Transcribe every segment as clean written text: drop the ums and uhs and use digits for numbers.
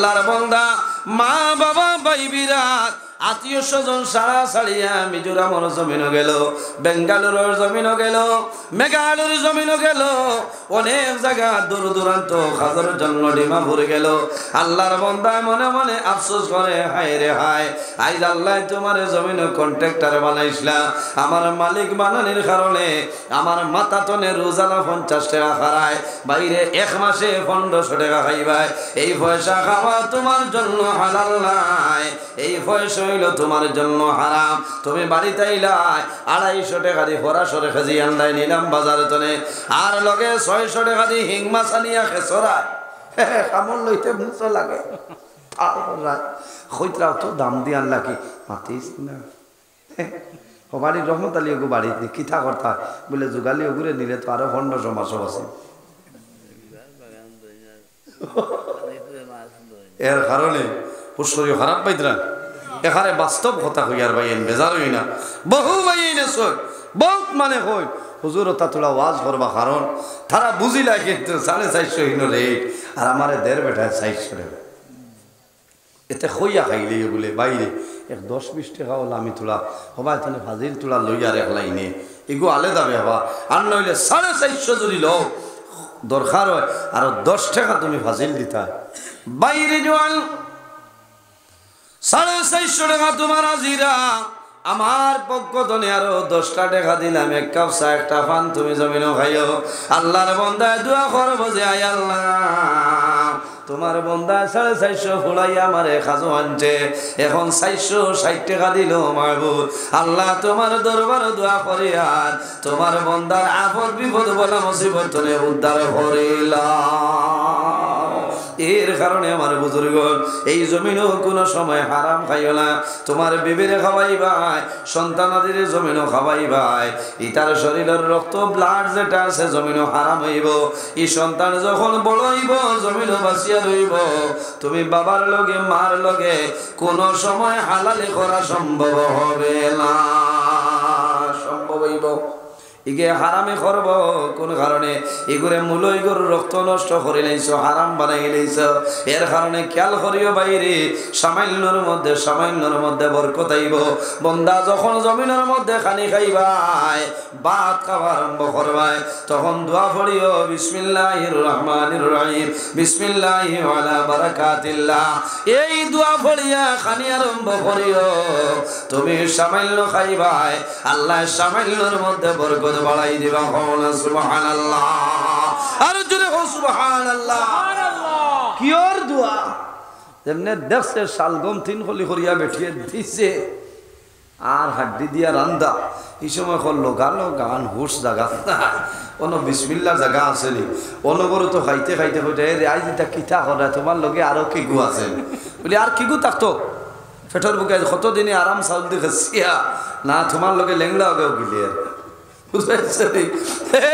আল্লাহর বান্দা মা বাবা ভাই বিরাট আত্মীয় স্বজন সারা ছাড়িয়া মিজোরামর জমিনও গেল, বেঙ্গালুরুর জমিনও গেল, মেঘালয়ের জমিনও গেল, অনেক জায়গা দূর দূরান্ত খাজর জন্য ডিমাপুর গেল। আল্লাহর বান্দা মনে মনে আফসোস করে, হায় রে হায়, আইজ আল্লাহ তোমার জমিন কন্ট্রাক্টর বানাইছিলা, আমার মালিক বানানোর কারণে আমার মাথা তনে রোজানা 50 টাকা খারায়, বাইরে এক মাসে 1500 টাকা খাইবাই। এই পয়সা খাওয়া তোমার জন্য হালাল নাই, এই পয়সা হইল তোমার জন্য হারাম। তুমি বাড়িতে আইলাই 250 টাকা দিয়ে ফরাসরে খাজি আন্দাই নিলাম বাজারে তনে, আর লগে 600 টাকা দিয়ে হিং মাছ আনিয়া খেসরা কামড় লইতে মুখ লাগে। খৈতরাও তো দাম দিয়ে আনলা কি মাতিস না ও বাড়ির রহমত আলী ওগু বাড়িতে কিথা করতা বলে যুগালি ওগুরে নিলে তো আরো 1500 মাসও আছে। এর কারণে পুষ্করী খারাপ পাইতরা এখানে বাস্তব কথা হই আর ভাই বেজার হই না, বহু ভাই সই বহুত মানে হই হুজুর তা তোলা ওয়াজ করবা, কারণ তারা বুঝিলা কিন্তু 450 হইন রে আর আমার দের বেটায় 400 টাকা এতে খইয়া খাইলে বলে বাইরে 10-20 টাকা হল আমি তোলা হবাই তাহলে ফাজিল তোলা লইয়ার এক লাইনে এগু আলাদা হবা, আর নইলে 450 যদি লও দরকার হয় আরো 10 টাকা তুমি ফাজিল দিতা বাইরে জোয়ান 450 টাকা তোমার আজিরা, আমার পক্ষ তনে আরো 10টা টাকা দিলাম, এক কাপ চা একটা পান তুমি জমিনও খাইও। আল্লাহর বান্দায় দোয়া করবো যে আয় আল্লাহ তোমার বন্দা 450 ফুলাইয়া আমারে খাজো আনছে, এখন 460 টাকা দিল মাহবুব। আল্লাহ তোমার দরবার দোয়া করি আর তোমার বন্দার আপদ বিপদ বলা মুসিবত তনে উদ্ধার করিলাম। এর কারণে আমার বুজুর্গ এই জমিনও কোনো সময় হারাম খাইও না, তোমার বিবিরে খাওয়াইবাই, সন্তানাদের জমিনও খাওয়াইবাই, ইতার শরীরের রক্ত ব্লাড যেটা আছে জমিনও হারাম হইব, এই সন্তান যখন বড় হইব জমিনও বাঁচিয়া রইব, তুমি বাবার লগে মার লগে কোনো সময় হালালি করা সম্ভব হবে না, সম্ভব হইব ইগে হারামে করব কোন কারণে এগুরে মূলই গরু রক্ত নষ্ট করে লাইছো, হারাম বানাই লাইছো। এর কারণে খেয়াল করিও বাইরে সামান্যর মধ্যে বরকত আইব। বন্দা যখন জমিনের মধ্যে খানি খাইবাই ভাত খাওয়া আরম্ভ করবাই তখন দোয়া পড়িও বিসমিল্লাহির রহমানির রহিম বিসমিল্লাহি ওয়ালা বারাকাতিল্লাহ, এই দোয়া পড়িয়া খানি আরম্ভ করিও। তুমি সামান্য খাইবাই আল্লাহ সামান্যর মধ্যে বরকত বাড়াই দিবা। সুবহানাল্লাহ, আর জোরে হো সুবহানাল্লাহ। কিওর দোয়া যেমনে দেখছে শালগম 3 খলি করিয়া বেঠিয়ে দিছে আর হাড্ডি দিয়া রান্দা, এই সময় করলো গালো গান হুশ জাগা কোনো বিসমিল্লার জায়গা আছে নি, অনবরত খাইতে খাইতে কইতে আজ এটা কিতা করে তোমার লগে আরো কি গু আছে বলি, আর কি গু থাকতো পেটের বুকে কতদিনে আরাম চাউল দিয়ে খেছিয়া না তোমার লগে লেংড়া হবেও গিলে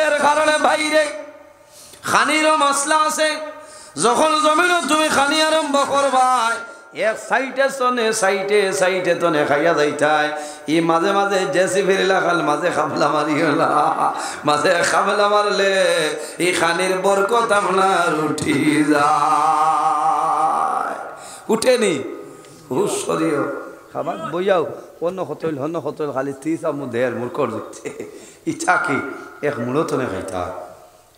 এর কারণে বাইরে খানিরও মশলা আছে। যখন জমিন তুমি খানি আরম্ভ করবাই এক সাইটে তনে খাইয়া যাইতাই, ই মাঝে মাঝে জেসি ফিরিলা খাল মাঝে খামলা মারি গেলা, মাঝে খামলা মারলে এই খানির বরকত আপনার উঠি যায়, উঠেনি হুশ করিও খাবার বইয়াও অন্য হতল খালি 30 আমু দেড় মূর্খর দিচ্ছে ইচ্ছা কি এক মূলতনে খাইতা।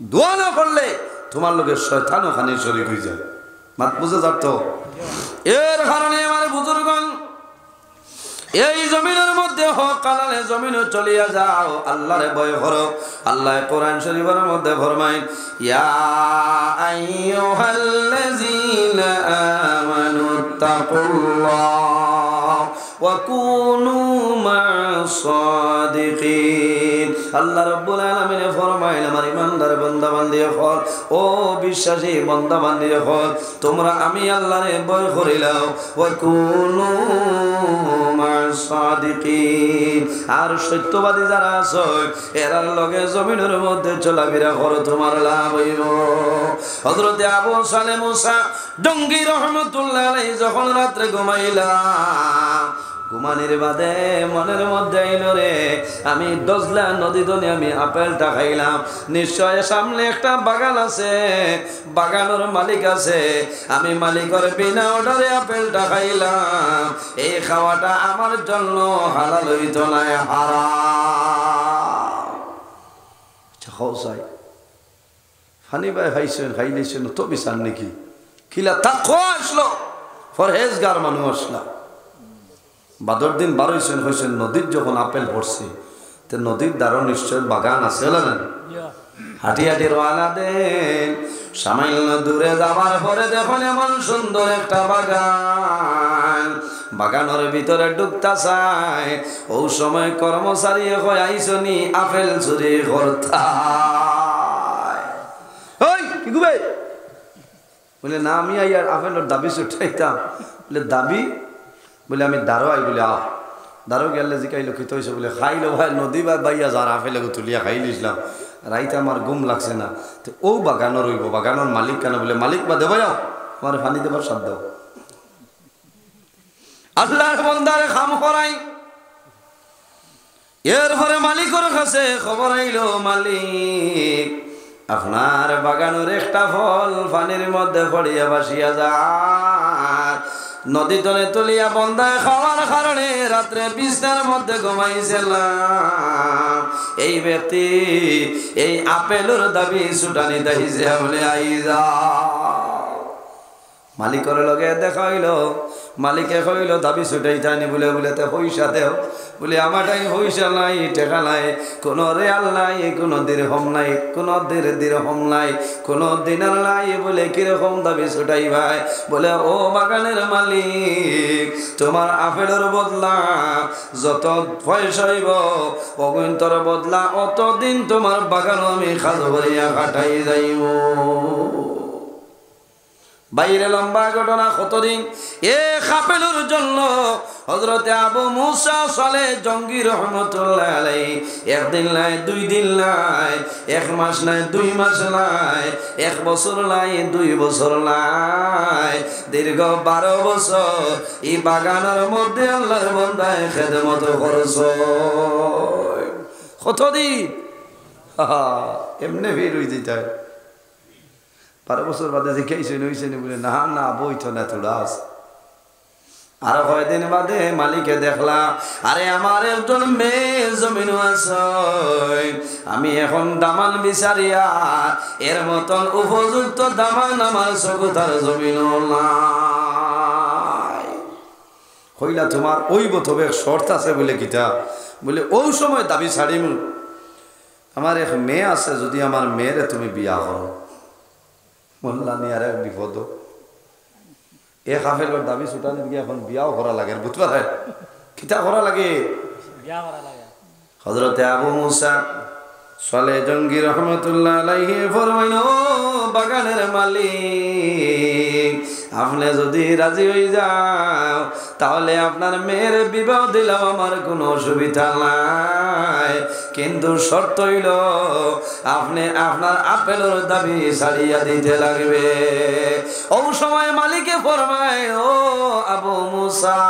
দোয়া না করলে তোমার লোকের শয়তানও খানি শরীর হয়ে যায়, মাত বুঝে যাত। এর কারণে আমার বুজুর্গণ এই জমিনের মধ্যে হক কালালে জমিনে চলিয়া যাও, আল্লাহরে ভয় করো। আল্লাহ কোরআন শরীফের মধ্যে ফরমায় ইয়া আইয়ুহাল্লাযীনা আমানু তাকুল্লাহ ওয়া কুনু মা'আস সাদিকিন। আল্লাহ রাব্বুল আলামিন ফরমায় আমার ইমানদার বান্দা বান্দি হল, ও বিশ্বাসী বান্দা বান্দি হল, তোমরা আমি আল্লাহরে ভয় করিলাও। ওয়া কুনু মা'আস সাদিকিন, আর সত্যবাদী যারা আছে এরার লগে জমিনের মধ্যে চলাফেরা করো, তোমার লাভ হইব। হযরত আবু সালেহ মুসা ডঙ্গি রহমাতুল্লাহ আলাইহি যখন রাত্রে ঘুমাইলা ঘুমানির বাদে মনের মধ্যে আইলো রে আমি দজলা নদী দনে আমি আপেলটা খাইলাম, নিশ্চয় সামনে একটা বাগান আছে, বাগানের মালিক আছে, আমি মালিকের বিনা অর্ডারে আপেলটা খাইলাম, এই খাওয়াটা আমার জন্য হালাল হইতো না, হারাম। চাই ফানি ভাই খাইছেন খাইলেছেন তো বিচার নাকি খিলা তাকো আসলো ফরহেজগার মানুষ আসলা বাদর দিন বারোইছেন হয়েছেন নদীর যখন আপেল পড়ছে তো নদীর দ্বারা নিশ্চয় বাগান আছে না হাঁটি হাঁটি রওনা দেন সামান্য দূরে যাবার পরে দেখুন এমন সুন্দর একটা বাগান, বাগানের ভিতরে ঢুকতা চায় ও সময় কর্মচারী হয়ে আইসনি আপেল চুরি করতা কি গুবে বলে না আমি আর আপেলের দাবি ছুটাইতাম বলে দাবি বলে আমি দারো আই বলে আহ দারো গেলে জিকাইলো খিত হয়েছে বলে খাইলো ভাই নদী বা বাইয়া যার আপেলে তুলিয়া খাই নিয়েছিলাম রাইতে আমার ঘুম লাগছে না তো ও বাগানো রইব বাগানোর মালিক কেন বলে মালিক বা দেবো যাও আমার পানি দেবার সাধ্য আল্লাহর বন্দারে খাম করাই এর পরে মালিকের কাছে খবর আইলো মালিক আপনার বাগানের একটা ফল পানির মধ্যে পড়িয়া ভাসিয়া যায়, নদী তলে তুলিয়া বন্দায় খাওয়ার কারণে রাত্রে বিছনার মধ্যে ঘুমাইছিলাম, এই ব্যক্তি এই আপেলের দাবি ছুটানি দাইছে বলে আই যা মালিকের লগে দেখা হইল, মালিকে কইল দাবি ছুটাইতানি বলে বলে তো পয়সা দেও বলে আমারটাই পয়সা নাই টাকা নাই কোনো রেয়াল নাই কোনো দিরহম নাই কোনো দিরহম নাই কোনো দিনার নাই বলে কিরকম দাবি ছুটাই ভাই বলে ও বাগানের মালিক তোমার আপেলের বদলা যত পয়সা হইব অগুন্তর বদলা অতদিন তোমার বাগান আমি খাজ ভরিয়া কাটাই যাইব। বাইরে লম্বা ঘটনা কতদিন এ আপেলের জন্য হযরতে আবু মুসা সালে জঙ্গি রহমতুল্লাহ আলাইহি একদিন নাই দুই দিন নাই এক মাস নাই দুই মাস নাই এক বছর নাই দুই বছর নাই দীর্ঘ 12 বছর এই বাগানের মধ্যে আল্লাহর বান্দায় খেদমত করছো কতদিন এমনি ভিড় হয়ে যেতে 12 বছর বাদে যে খেয়েছেন হয়েছেন বলে না না বইতো না তোরা আছে আরো কয়দিন বাদে মালিকে দেখলাম আরে আমার একজন মেয়ে জমিন আছে আমি এখন দামান বিচারিয়া এর মতন উপযুক্ত দামান আমার চকুতার জমিন নাই কইলা তোমার ওই বতবে শর্ত আছে বলে কিতা বলে ওই সময় দাবি ছাড়িম আমার এক মেয়ে আছে যদি আমার মেয়েরে তুমি বিয়া করো মোল্লা নিয়ে আর এক বিপদ এ কাফেলের দাবি ছুটানি গিয়ে এখন বিয়াও করা লাগে বুঝতে পারে কিতা করা লাগে হযরতে আবু মুসা সালে জঙ্গি রহমতুল্লাহ আলাইহি ফরমাইল বাগানের মালিক আপনি যদি রাজি হয়ে যাও তাহলে আপনার মেয়ের বিবাহ দিলাম আমার কোনো অসুবিধা নাই, কিন্তু শর্ত হইল আপনি আপনার আপেলের দাবি ছাড়িয়া দিতে লাগবে। ও সময় মালিকে ফরমায় ও আবু মুসা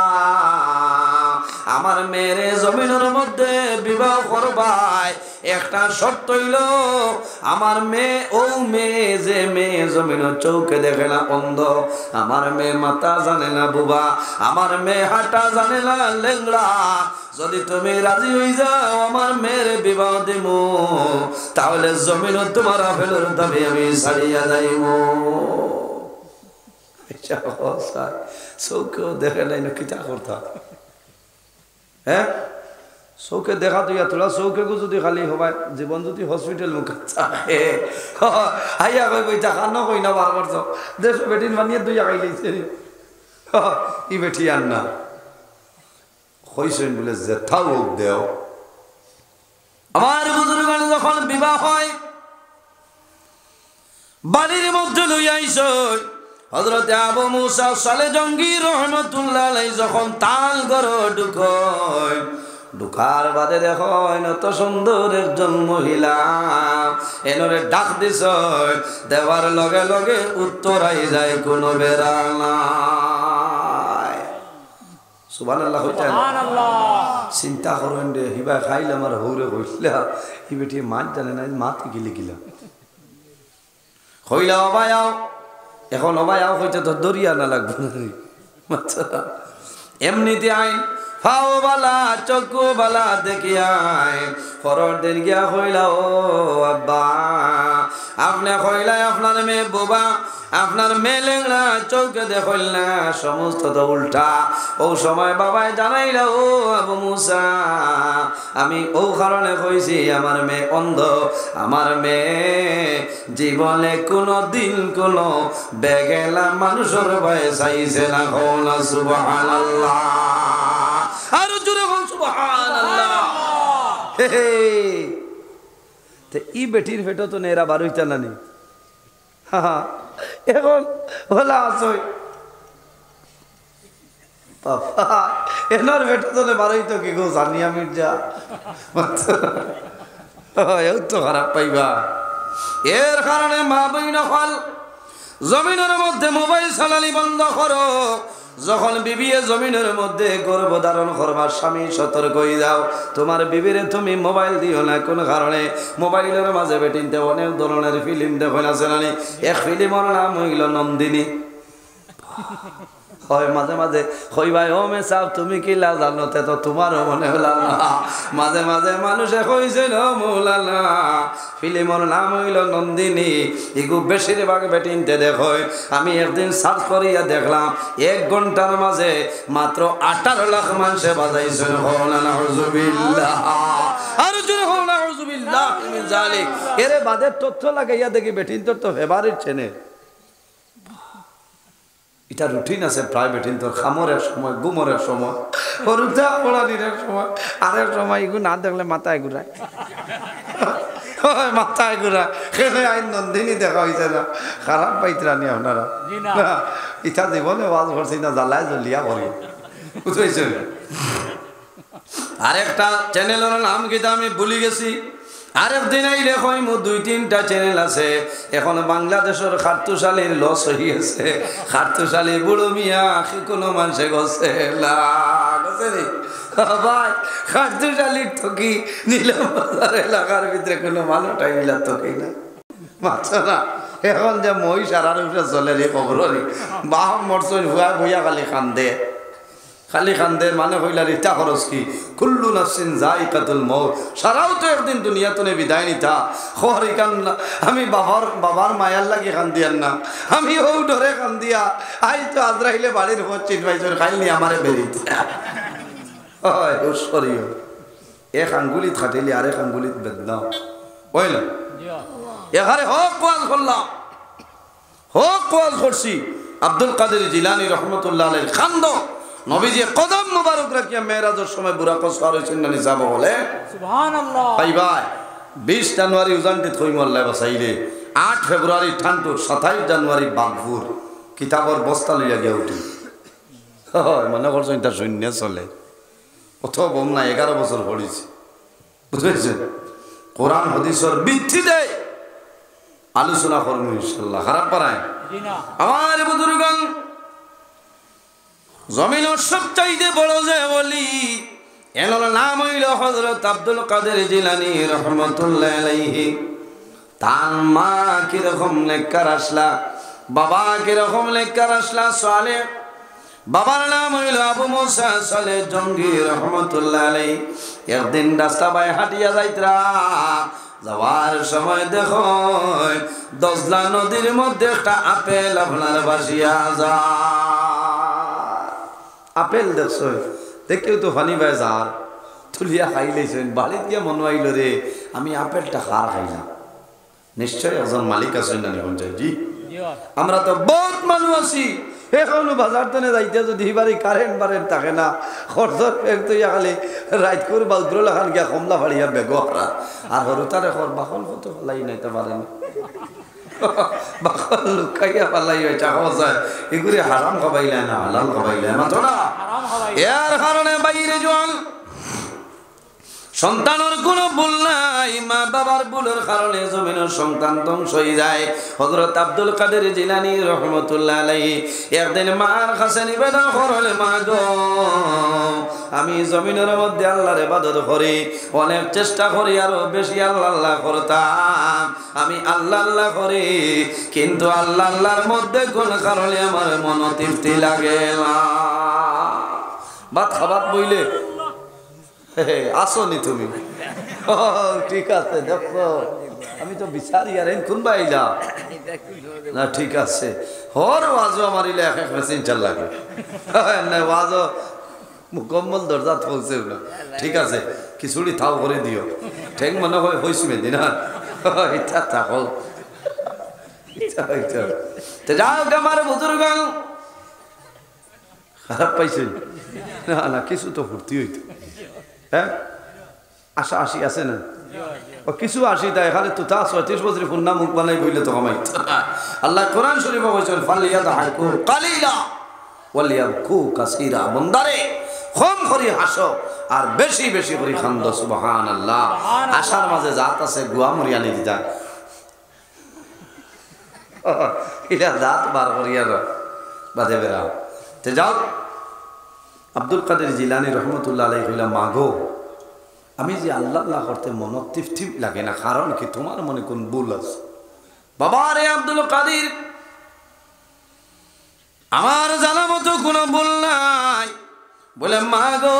আমার মেয়ের জমিনের মধ্যে বিবাহ করবাই একটা শর্ত হইল আমার মেয়ে ও মেয়ে যে মেয়ে জমিনের চৌকে দেখে না অন্ধ, আমার মেয়ে মাথা জানে না বুবা, আমার মেয়ে হাঁটা জানে না লেংড়া, যদি তুমি রাজি হয়ে যাও আমার মেয়ের বিবাহ দিব তাহলে জমিন তোমার আপেলের দাবি আমি ছাড়িয়া যাইব। চৌকেও দেখে নাই না কিতা করতা হ্যাঁ চৌকে দেখা তুই তোরা চৌকেকো যদি খালি হবাই জীবন যদি হসপিটাল মুখে আইয়া কই বইটা খানো কই না বার করছ দেশ বেটিন বানিয়ে দুই আগাই লাইছে ই বেটি আর না কইছেন বলে জেঠাও দেও। আমার বুজুর্গের যখন বিবাহ হয় বাড়ির মধ্যে লই আইছ হযরতে আবু মুসা সালে জঙ্গি রহমতুল্লাহ আলাইহি যখন তাল ঘর ঢুকয় ঢুকার বাদে দেখো এত সুন্দর একজন মহিলা এনরে ডাক দিছ দেওয়ার লগে লগে উত্তরাই যায় কোনো বেড়া নাই। সুবহানাল্লাহ হইতা চিন্তা করেন রে হিবা খাইলে আমার হৌরে কইলা হি বেটি মাছ জানে না মাতে গিলে গিলা হইলা অবায়াও এখন অবায়াও হইতে তো দরিয়া না লাগবে না এমনিতে আইন ফাও বালা চকু বালা দেখিয়াই ফরর দিন গিয়া হইলা ও আব্বা আপনি হইলা আপনার মেয়ে বোবা আপনার মেয়ে লেংড়া চৌকে দেখল না সমস্ত তো উল্টা ও সময় বাবাই জানাইলা ও আবু মুসা আমি ও কারণে কইছি আমার মেয়ে অন্ধ আমার মেয়ে জীবনে কোনো দিন কোনো বেগেলা মানুষের ভয়ে চাইছে না কোন সুবহানাল্লাহ আর জোরে কোন সুবহানাল্লাহ হে তে ই বেটির ফেটো তো নেরা বারুইতা নানি হ্যাঁ এখন হলা আসই বাবা এনার বেটা তো বারুইতো কি গো জানিয়া মির্জা এও তো খারাপ পাইবা এর কারণে মা বইন হল জমিনের মধ্যে মোবাইল চালানি বন্ধ করো যখন বিবিয়ে জমিনের মধ্যে গর্ভধারণ করবার স্বামী সতর্ক হয়ে যাও তোমার বিবিরে তুমি মোবাইল দিও না কোন কারণে মোবাইলের মাঝে বেটিনতে অনেক ধরনের ফিল্ম দেখো না জানি এক ফিল্মের নাম হইল নন্দিনী হয় মাঝে মাঝে কইবাই ও মে সাহেব তুমি কি লা জানো তে তো তোমারও মনে হল না মাঝে মাঝে মানুষে কইছে ন মৌলানা ফিল্মের নাম হইল নন্দিনী এগু বেশিরভাগ বেটিনতে দেখো আমি একদিন সার্চ করিয়া দেখলাম 1 ঘন্টার মাঝে মাত্র 18 লাখ মানুষে বাজাইছে নাউজুবিল্লাহ আর জোরে হল নাউজুবিল্লাহ মিন জালিক এরে বাদের তথ্য লাগাইয়া দেখি বেটিন তো ফেভারিট চেনে এটা রুটিন আছে প্রাইভেট তোর খামরের সময় গুমরের সময় হরুদা পড়ানির সময় আরেক সময় এগুলো না দেখলে মাথায় ঘুরায় মাথায় ঘুরায় আইন নন্দিনী দেখা হয়েছে না খারাপ পাইতরা নি আপনারা ইটা জীবনে বাজ করছি না জ্বালায় জ্বলিয়া পড়ি বুঝেছ আরেকটা চ্যানেলের নাম কিন্তু আমি ভুলে গেছি আরেকদিন আইলে কই মো 2-3টা চ্যানেল আছে এখন বাংলাদেশের খাট্টুশালীর লস হয়ে গেছে খাট্টুশালী বুড়ো মিয়া কোনো মানুষে গছে গছে নি ভাই খাট্টুশালীর তো কি নীলম বাজার এলাকার ভিতরে কোনো মানুষটাই মিলা তো কি না মাত্র না এখন যে মই সারার উপরে চলে রে খবরই বাহ মরছই ভুয়া ভুয়া খালি কান্দে খালি খান্দে মানে হইলা রিতা খরচ কি কুল্লু নাফসিন যায়কাতুল মউত সারাও তো একদিন দুনিয়া তনে বিদায় নিতা খরি কান্না আমি বাবার মায়ার লাগি কান্দিয়ার না আমি ও ডরে কান্দিয়া আই তো আজরাইলে বাড়ির উপর চিটবাইজর খাইনি আমারে বেরিতে হয় উসরিও এক আঙ্গুলিত খাটিলি আরেক আঙ্গুলিত বেদনা হইল এখানে হক ওয়াজ করলাম হক ওয়াজ করছি আব্দুল কাদের জিলানী রহমতুল্লাহ আলাইহির খান্দ নবীজি কদম মুবারক রাখিয়া মেরাজের সময় বুরাক সওয়ার হইছেন না নিসাব বলে সুবহানাল্লাহ ভাই ভাই 20 জানুয়ারি উজানটি থইম আল্লাহ বাসাইলে 8 ফেব্রুয়ারি ঠান্টু 27 জানুয়ারি বাগপুর কিতাবর বস্তা লইয়া গিয়া উঠি হয় মনে করছেন এটা শূন্য চলে কত বম না 11 বছর পড়িছি বুঝেছেন কোরআন হাদিসের ভিত্তিতে আলোচনা করব ইনশাআল্লাহ খারাপ পারায় জি না আমার বুজুর্গগণ জমিনের সবচাইতে বড় যে বলি এনার নাম হইল হযরত আব্দুল কাদের জিলানী রাহমাতুল্লাহ আলাইহি তার মা কিরকম নেককার আসলা বাবা কিরকম নেককার আসলা সালেহ বাবার নাম হইল আবু মুসা সালেহ জঙ্গি রাহমাতুল্লাহ আলাইহি একদিন রাস্তা বাই হাঁটিয়া যাইতরা যাওয়ার সময় দেখো দজলা নদীর মধ্যে একটা আপেল আপনার ভাসিয়া যায় আপেল দেখছো দেখেও তো ফানি ভাই যার তুলিয়া খাই লাইছেন বাড়িত গিয়া মনে আইল রে আমি আপেলটা কার খাইলাম নিশ্চয় একজন মালিক আছেন না নিকঞ্চাই জি আমরা তো বহুত মানুষ আছি এখনো বাজার টানে যাইতে যদি বাড়ি কারেন্ট থাকে না খরচর ব্যাগ তো খালি রাইত করে বাউদ্রলা খান গিয়া কমলা ফাড়িয়া বেগ আর হরতারে খর বাকল কত ফেলাই নাইতে পারেন বাকল লুকাইয়া পালাই হয়েছে যায় এগুলি হারাম খাবাইলে না হালাল খাবাইলে মাত্র না এর কারণে বাইরে জল সন্তানের কোনো ভুল নাই, মা বাবার ভুলের কারণে জমিনের সন্তান ধ্বংস হয়ে যায়। হযরত আব্দুল কাদের জিলানী রহমতুল্লাহ আলাইহি একদিন মার কাছে নিবেদন করলে, মা গো, আমি জমিনের মধ্যে আল্লাহর ইবাদত করি, অনেক চেষ্টা করি আরো বেশি আল্লাহ আল্লাহ করতাম, আমি আল্লাহ আল্লাহ করি, কিন্তু আল্লাহ আল্লাহর মধ্যে কোন কারণে আমার মন তৃপ্তি লাগে না। ভাত খাবার বইলে আসনি তুমি? ঠিক আছে, দেখো আমি তো বিচারি আর কোন বাইলা না, ঠিক আছে। হর ওয়াজও আমার ইলে এক মেশিন চাল লাগে না, ওয়াজও মুকম্মল দরজা পৌঁছে না। ঠিক আছে, খিচুড়ি থাও করে দিও, ঠেং মনে হয় হয়েছি মেদি না, ইচ্ছা থাকো যাও। আমার বুজুর্গ খারাপ পাইছেন না? না, কিছু তো ফুর্তি হইতো। হ্যাঁ, আশা আশি আছে না? ও কিছু আসি তাই এখানে তো তা 36 বছর পূর্ণা মুখ বানাই বইলে তো কমাই। আল্লাহ কোরআন শরীফে বলেছেন, ফালিয়াদহাকু কালিলা ওয়ালিয়াবকু কাসীরা। বন্দারে, কম করে হাসো আর বেশি বেশি করে কান্দো। সুবহানাল্লাহ। আশার মাঝে জাত আছে, গুয়া মরিয়া নিয়ে যা, এটা দাঁত বার করিয়া বাদে বেড়াও। তে যাও, আব্দুল কাদের জিলানী রহমতুল্লাহ আলাইহি কইলা, মাগো, আমি যে আল্লাহ আল্লাহ করতে মন তৃপ্তি লাগে না, কারণ কি? তোমার মনে কোন ভুল আছে? বাবা রে আব্দুল কাদের, আমার জানা মতো কোনো ভুল নাই। বলে, মাগো,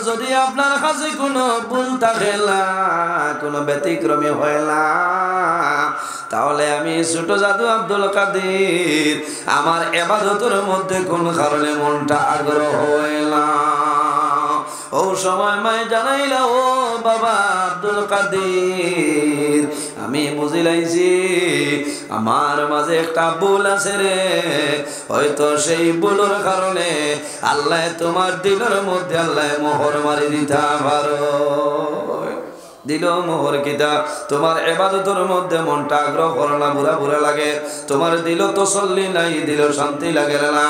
যদি আপনার কাছে কোনো ভুল থাকে না, কোনো ব্যতিক্রমী হয় না, তাহলে আমি ছোট জাদু আব্দুল কাদের, আমার ইবাদতের মধ্যে কোন কারণে মনটা আগ্রহ হয় না। ও সময় মাই জানাইলা, ও বাবা আব্দুল কাদের, আমি বুঝিলাইছি আমার মাঝে একটা ভুল আছে রে, হয়তো সেই ভুলের কারণে আল্লাহ তোমার দিলের মধ্যে আল্লাহ মোহর মারি দিতে পারো। দিল মোহর কিতা, তোমার ইবাদতের মধ্যে মনটা আগ্রহ করে না, বুড়া বুড়া লাগে, তোমার দিল তসল্লি নাই, দিল শান্তি লাগে না।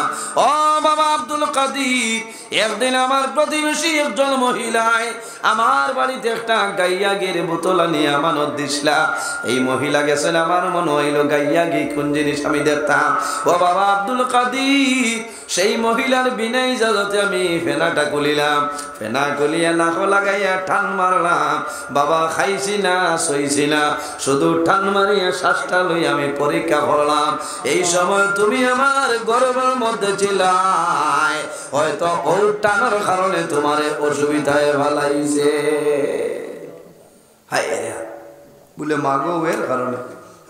ও বাবা আব্দুল কাদের, একদিন আমার প্রতিবেশী একজন মহিলায় আমার বাড়িতে একটা গাইয়া গির বোতল নিয়ে আমানত দিছিলা। এই মহিলা গেছেন, আমার মনে হইল গাইয়া গি কোন জিনিস আমি দেখতাম। ও বাবা আব্দুল কাদের, সেই মহিলার বিনা ইজাজতে আমি ফেনাটা খুলিলাম, ফেনা খুলিয়া নাক লাগাইয়া টান মারলাম। বাবা খাইছি না, সইছি না, শুধু টান মারিয়া শ্বাসটা লই আমি পরীক্ষা করলাম। এই সময় তুমি আমার গর্বের মধ্যে ছিলাই, হয়তো ওর টানার কারণে তোমার অসুবিধায় ভালাইছে। হায় বলে, মাগো এর কারণে?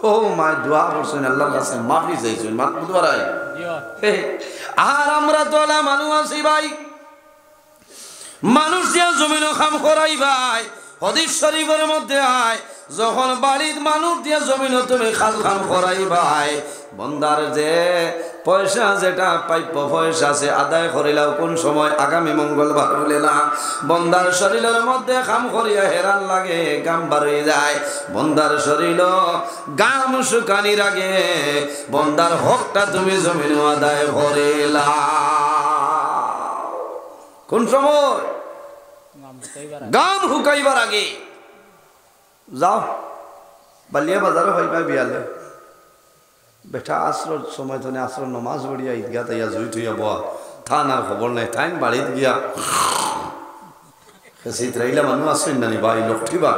ও মা, দোয়া করছেন আল্লাহর কাছে, মাফি চাইছেন, মা বুধবারাই। আর আমরা তো মানুষ আছি ভাই, মানুষ দিয়ে জমিন খাম করাই ভাই। হাদিস শরীফের মধ্যে আয়, যখন বাড়ির মানুষ দিয়ে জমিন তুমি খাল খাম করাই ভাই, বন্দার যে পয়সা, যেটা প্রাপ্য পয়সা আছে আদায় করিলাও কোন সময়? আগামী মঙ্গলবার বলে না, বন্দার শরীরের মধ্যে খাম করিয়া হেরান লাগে, গাম বার হয়ে যায়। বন্দার শরীর গাম শুকানির আগে বন্দার হকটা তুমি জমিন আদায় করিলা। কোন সময়? গাম হুকাইবার আগে। যাও বালিয়া বাজারও হইবা বিয়ালে বেটা, আসর সময় তো আসর নমাজ পড়িয়া ঈদগা তাইয়া জুই থইয়া বয়া, থান আর খবর নাই, থাইন বাড়িত গিয়া রইলা মানুষ আসেন নানি ভাই, লক্ষিবা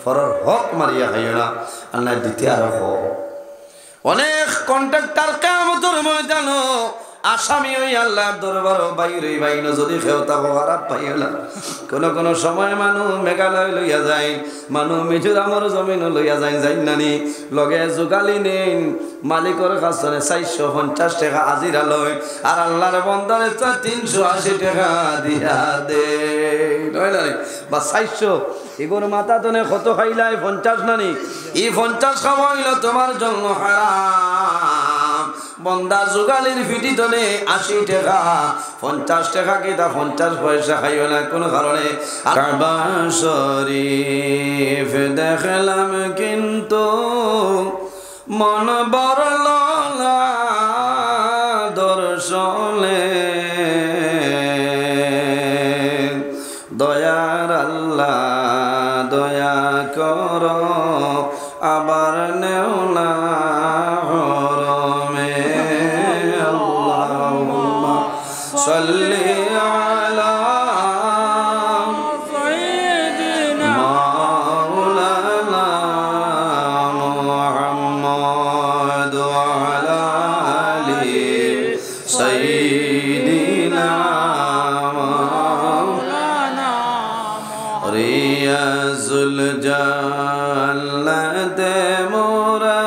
ফরর হক মারিয়া খাইও না, আল্লাহ দিতে আর অনেক কন্ট্রাক্টার কামতর ময়দান আসামি ওই আল্লাহর দরবার বাইরে বাইন, যদি খেওতা খারাপ পাইও না। কোন সময় মানুষ মেঘালয় লইয়া যায়, মানুষ মিজোরামর জমিন লইয়া যায়, যাই নানি লগে যোগালি নেন, মালিকর কাছে 450 টাকা আজিরা লয়, আর আল্লাহর বন্দারে 380 টাকা দিয়া দে, নয় নানি বা 400। এগুর মাথা তনে কত খাইলাই? 50 নানি, এই 50 খাওয়া হইল তোমার জন্য হারাম। বন্দা যুগালির ফিটি তনে 80 টাকা, 50 টাকা কি তা 50 পয়সা খাইও না কোন কারণে। কাবা শরীফ দেখলাম কিন্তু মন বড়ল না দর্শনে, দয়ার আল্লাহ সাল্লি আলা سيدنا মাওলানা মুহাম্মদ ওয়া আলা আলি সাইয়্যিদিনা مولانا রিয়াজুল জান্নাতে মোরা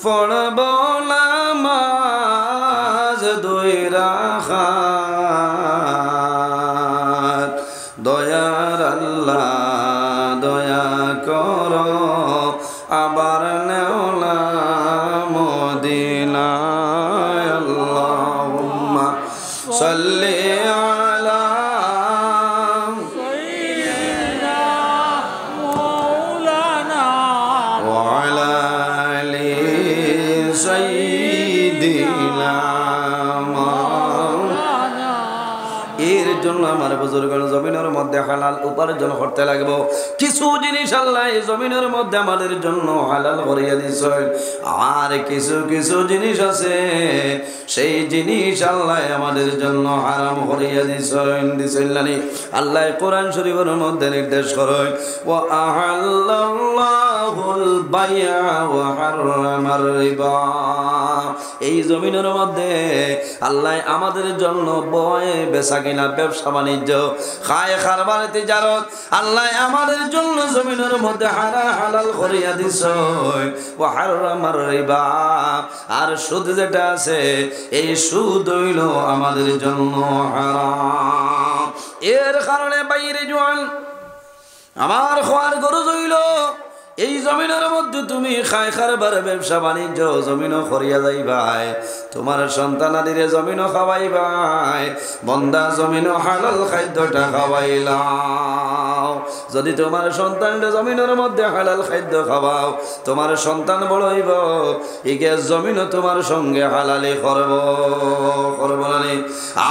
পড়ব নামাজ দুই রাকাত দয়ার আল্লাহ দয়া করো আবার নেওলা মদিনায় আল্লাহুম্মা সাল্লি আলা سيدنا مولانا وعلى آل سيدنا مولانا এর জন্য আমার বুজুর্গণ জমিনের মধ্যে হালাল উপার্জন করতে লাগবো কিছু জিনিস আল্লাহ এই জমিনের মধ্যে আমাদের জন্য হালাল করিয়া দিয়েছেন আর কিছু কিছু জিনিস আছে সেই জিনিস আল্লাহ আমাদের জন্য হারাম করিয়া দিয়েছেন আল্লাহ কোরআন শরীফের মধ্যে নির্দেশ করেন ওয়া আহাল্লাল্লাহুল বাই'a ওয়া হারামার রিবা এই জমিনের মধ্যে আল্লাহ আমাদের জন্য বয়ে বেচা কিনা ব্যবসা বাণিজ্য খায় খারবার তিজারত আল্লাহ আমাদের জন্য জমিনের মধ্যে হালাল করিয়া দিছেন ওয়া হারামার রিবা আর সুদ যেটা আছে এই সুদ হইল আমাদের জন্য হারাম এর কারণে বাইরে জোয়ান আমার খোয়ার গরজ হইল এই জমিনের মধ্যে তুমি খায় খারবার ব্যবসা বাণিজ্য জমিনও করিয়া যাইবাই তোমার সন্তানাদিরে জমিনও খাওয়াইবাই বন্দা জমিনও হালাল খাদ্যটা খাওয়াইলাও যদি তোমার সন্তানটা জমিনের মধ্যে হালাল খাদ্য খাওয়াও তোমার সন্তান বড় হইব ইকে জমিনও তোমার সঙ্গে হালালি করব না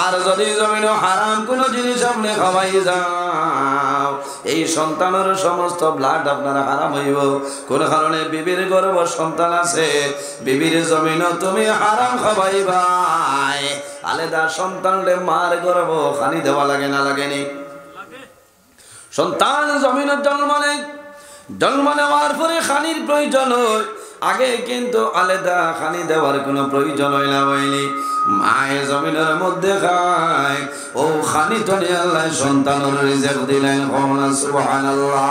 আর যদি জমিনও হারাম কোনো জিনিস আপনি খাওয়াই যাও এই সন্তানের সমস্ত ব্লাড আপনার হারাম হইব কোন কারণে বিবির গর্ভ সন্তান আছে বিবির জমিনও তুমি হারাম খাওয়াইবাই আলাদা সন্তানরে মার গর্ভ খানি দেওয়া লাগে না লাগেনি সন্তান জমিনের জন্ম নেওয়ার পরে খানির প্রয়োজন হয় আগে কিন্তু আলাদা খানি দেওয়ার কোনো প্রয়োজন হয় না হয়নি মায়ে জমিনের মধ্যে খায় ও খানি তো আল্লাহ সন্তানের রিজিক দিলেন সুবহানাল্লাহ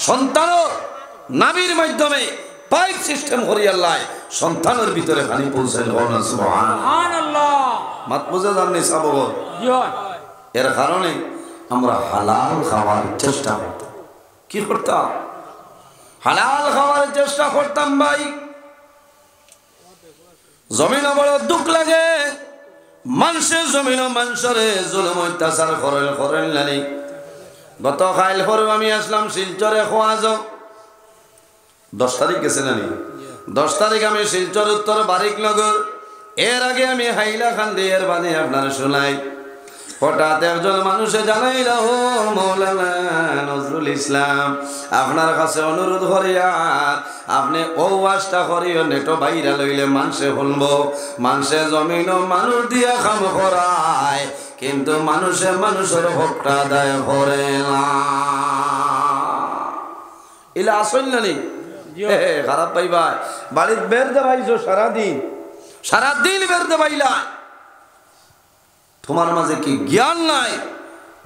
সন্তান নাভির মাধ্যমে পাইপ সিস্টেম করি আল্লাহ সন্তানের ভিতরে খানি পৌঁছায় সুবহানাল্লাহ মাত বুঝে জাননি সাবো এর কারণে আমরা হালাল খাওয়ার চেষ্টা করতাম কি করতাম হালাল খাওয়ার চেষ্টা করতাম ভাই জমিন বড় দুঃখ লাগে মানুষের জমিন মানুষরে জুলুম অত্যাচার করেন নানি গত খাইল পরেও আমি আসলাম শিলচরে খোয়াজ 10 তারিখ গেছে নানি 10 তারিখ আমি শিলচর উত্তর বারিকনগর এর আগে আমি হাইলাকান্দি এর বাণী আপনার শোনাই হঠাৎ একজন মানুষে জানাইল ও মৌলানা নজরুল ইসলাম আপনার কাছে অনুরোধ করিয়া আপনি ও ওয়াজটা করিও নেটো বাইরা লইলে মানুষে শুনব মানুষে জমিন মানুষ দিয়া কাম করায় কিন্তু মানুষে মানুষের হকটা আদায় করে না ইলা আসল না নি খারাপ পাইবা বাড়ির বের দেবাইছো সারাদিন বের দেবাইলা তোমার মাঝে কি জ্ঞান নাই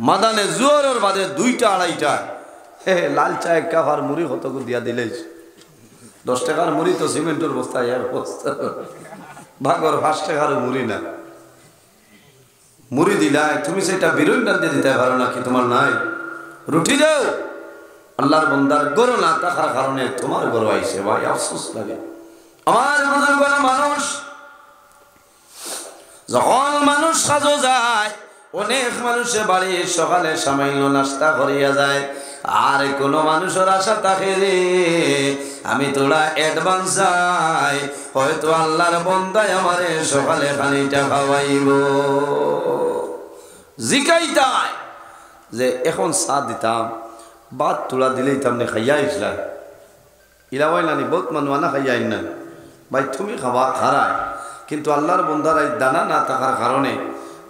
মাদানে জোয়ারের বাদে 2টা 2.5টা লাল চা এক কাপ মুড়ি কত দিয়া দিলেই 10 টাকার মুড়ি তো সিমেন্টের বস্তা এর বস্তা ভাগর 5 টাকার মুড়ি না মুড়ি দিলাই তুমি সেটা বিরুন ডালতে দিতে পারো না কি তোমার নাই রুটি দাও আল্লাহর বান্দার গরু না থাকার কারণে তোমার গরু আইছে ভাই আফসোস লাগে আমার বুজুর্গ মানুষ যখন মানুষ কাজও যায় অনেক মানুষের বাড়ি সকালে সামান্য নাস্তা করিয়া যায় আর কোন মানুষের আশা থাকে রে আমি তোরা অ্যাডভান্স যাই হয়তো আল্লাহর বান্দায় আমারে সকালে খানিটা খাওয়াইব জিকাইতাই যে এখন চা দিতাম ভাত তোলা দিলেই তামনে খাইয়া আসলা ইলাবাই নানি বহুত মানুষ আনা খাইয়া না ভাই তুমি খাবা খারায় কিন্তু আল্লাহর বন্দার এই দানা না থাকার কারণে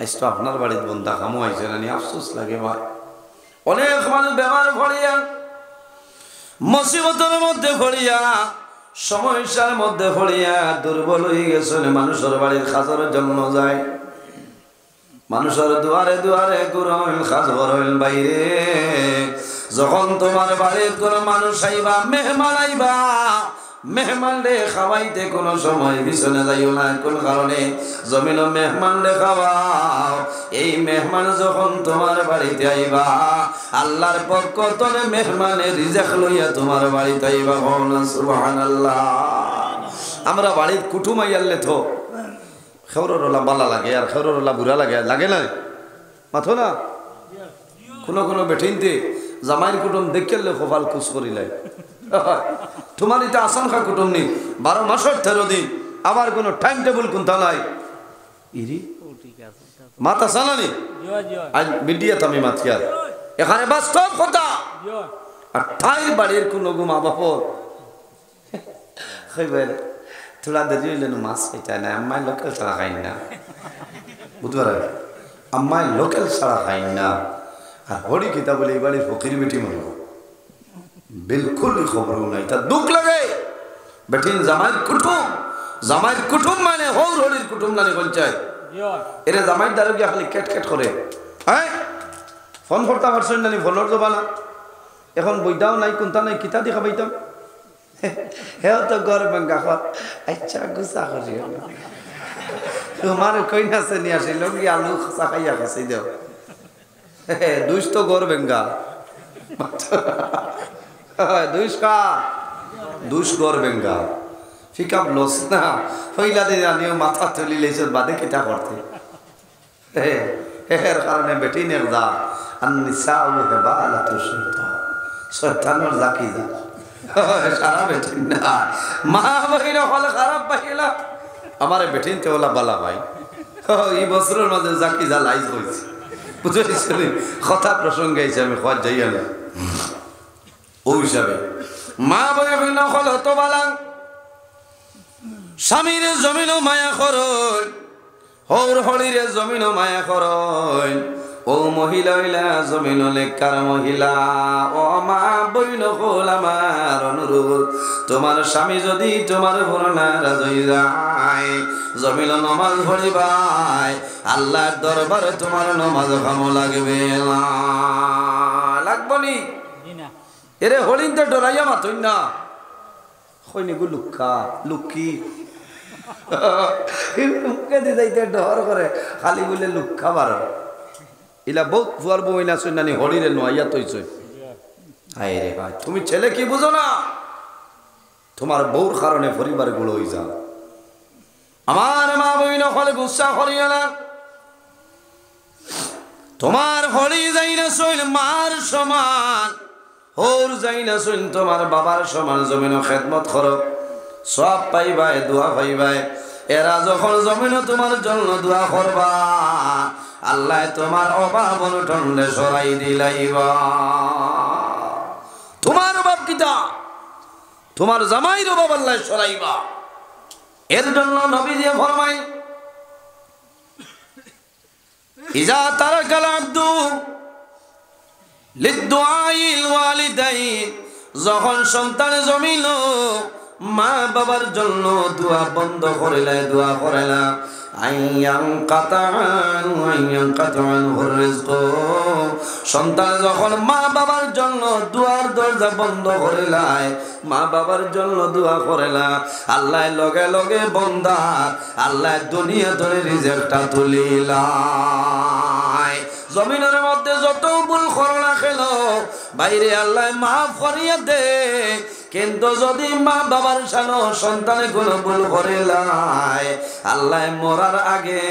আজ তো আপনার বাড়ির বন্দা খামো আইছে না, আফসোস লাগে ভাই। অনেক মানুষ বেমার ভরিয়া, মুসিবতের মধ্যে ভরিয়া, সমস্যার মধ্যে ভরিয়া দুর্বল হয়ে গেছে, মানুষের বাড়ির খাজর জন্য যায়, মানুষের দুয়ারে দুয়ারে ঘুরইল খাজ ঘরইল বাইরে। যখন তোমার বাড়ির কোন মানুষ আইবা, মেহমান আইবা, মেহমান রে খাওয়াইতে কোনো সময় পিছনে যাইও না। কোন কারণে? জমিন মেহমান রে খাওয়াও। এই মেহমান যখন তোমার বাড়িতে আইবা, আল্লাহর পক্ষ থেকে মেহমানের রিজিক লইয়া তোমার বাড়িতে আইবা। সুবহানাল্লাহ। আমরা বাড়ির কুটুম আইয়ালে তো খেউরলা বালা লাগে আর খেউরলা বুড়া লাগে, লাগে না মাথো না? কোনো কোনো বেঠিনতে জামাইর কুটুম দেখলে কপাল খুশ করিলাই। তোমার এটা আসানখা কুটুম নি, 12 মাসের 13 দিন, আবার কোনো টাইম টেবিল কোনটা নাই। ইরি মাথা সানানি আজ মিডিয়া তামি মাথিয়ার এখানে বাস্তব কথা। আর ঠাই বাড়ির কোনো মা বাপর খাইবেন থোড়া দেরি হইলে মাছ খাইতে না, আম্মাই লোকাল ছাড়া খাই না, বুঝতে পারে? আম্মাই লোকাল ছাড়া খাই না। আর হরি কিতা বলে এই বাড়ির ফকির বেটি মনে বিলকুল খবর নাই, তার দুঃখ লাগে। বেটিন জামাইয়ের কুটুম মানে হৌর হরির কুটুম নানি পঞ্চায়েত এরা জামাইয়ের দ্বারা গিয়ে খালি কেট কেট করে। হ্যাঁ, ফোন করতে পারছেন নানি, ফোনের জবা না, এখন বইটাও নাই, কোনটা নাই, কিতা দেখা পাইতাম। হেও তো গর বেঙ্গা খর, আচ্ছা গুছা করি তোমার কই নাছে নিয়ে আসি লোক আলু খসা খাইয়া খাসি দেও। দুইশ তো গর বেঙ্গা, দুইশ গর বেঙ্গা ফিকাপ লস না হইলা দিন আনিও মাথা তুলি লেছে বাদে কিতা করতে। এর কারণে বেটি নে দা আননিসা ও হেবালা তো শয়তানের জাকি যা সারা বেটি না মা বহিনা হলে খারাপ পাইলা আমার বেটিন তে ওলা বালা ভাই। এই বছরের মাঝে জাকি যা লাইজ হইছে, বুঝেছি কথা প্রসঙ্গে আইছে, আমি খোঁজ যাইয়া না ও হিসাবে মা বহিনা হলে হতো বালা। স্বামীর জমিনও মায়া করই, হৌর হলিরে জমিনও মায়া করই। ও মহিলা হইলা জমিন লেখার মহিলা, ও মা বইন হল আমার অনুরোধ, তোমার স্বামী যদি তোমার উপর নারাজ হয়ে যায়, জমিন নমাজ পড়িবাই, আল্লাহর দরবারে তোমার নমাজ কামো লাগবে না, লাগবো নি? এরে হলিন তো ডরাইয়া মাতই না, হইনি গো লুক্কা লুক্কি মুখে দি যাইতে ডর করে, খালি বলে লুক্কা বারো। ইলা বহুত ফুয়ার বই না শুন নানি হরিরে নোয়াইয়া তৈছই। হায় রে ভাই, তুমি ছেলে কি বুঝো না? তোমার বউর কারণে পরিবার গুলো হয়ে যাও। আমার মা বই না হলে গুসা করিও না, তোমার হরি যাই না শৈল মার সমান, হোর যাই না শুন তোমার বাবার সমান, জমিন খেদমত করো, সব পাইবাই, দোয়া পাইবাই। এরা যখন জমিন তোমার জন্য দোয়া করবা, আল্লাহ তোমার অভাব অনুটনলে সরাই দিলাইবা। তোমার অভাব কিতা? তোমার জামাইর অভাব আল্লাহ সরাইবা। এর জন্য নবী দিয়ে ফরমাই, ইজা তারাকাল আব্দু লিদ্দুআইল ওয়ালিদাইন, যখন সন্তান জমিল মা বাবার জন্য দোয়া বন্ধ করিলাই, দোয়া করিলা, সন্তান যখন মা বাবার জন্য দুয়ার দরজা বন্ধ করিলাই, মা বাবার জন্য দোয়া করিলা, আল্লাহ লগে লগে বন্দা আল্লাহ দুনিয়া ধরে রিজেক্টটা তুলিলাই। জমিনের মধ্যে যত ভুল করোনা খেল বাইরে আল্লাহ মাফ করিয়া দে, কিন্তু যদি মা বাবার সানো সন্তানে কোনো ভুল করিলাই, আল্লাহ মরার আগে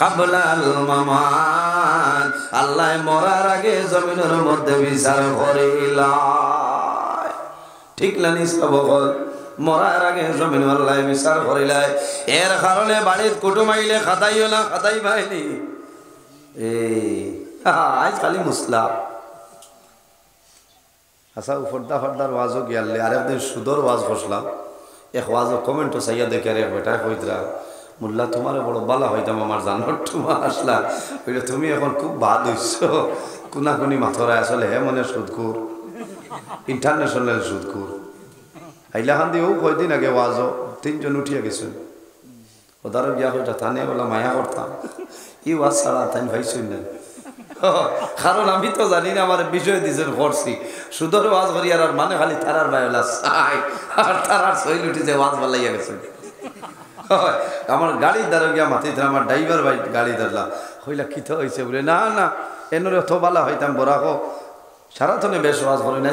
কাবলাল মামান, আল্লাহ মরার আগে জমিনের মধ্যে বিচার করিলাই। ঠিক না নিষ্কাব মরার আগে জমিন আল্লাহ বিচার করিলাই। এর কারণে বাড়ির কুটুম আইলে খাতাইও না, খাতাই পাইনি আজ খালি মুসলা। আচ্ছা ফর্দা ফর্দার ওয়াজও গিয়ালে আর একদিন সুদর ওয়াজ বসলাম, এক ওয়াজও কমেন্টও চাইয়া দেখে রে বেটা কইতরা মোল্লা তোমার বড় বালা হইতাম আমার জানোর তোমার আসলা বলে তুমি এখন খুব বাদ হইছ কোনাকুনি মাথরা আসলে হে মনে সুদকুর ইন্টারন্যাশনাল সুদকুর হাইলাখান দিয়েও কয়দিন আগে ওয়াজও 3 জন উঠিয়া গেছেন ওদারও গিয়া হইটা থানে বলা মায়া করতাম ই ওয়াজ ছাড়া তাই ভাইছই না কারণ আমি তো জানি না আমার বিষয় দিয়েছেন করছি সুদর ওয়াজ করি আর মানে খালি তারার বায়োলা চাই আর তারার শৈল উঠিছে ওয়াজ বালাইয়া গেছে আমার গাড়ির দ্বারা গিয়া মাতিতে আমার ড্রাইভার ভাই গাড়ি ধরলা হইলা কি তো হয়েছে বলে না না এনরে অত বালা হইতাম বরাক সারাথনে বেশ ওয়াজ করি না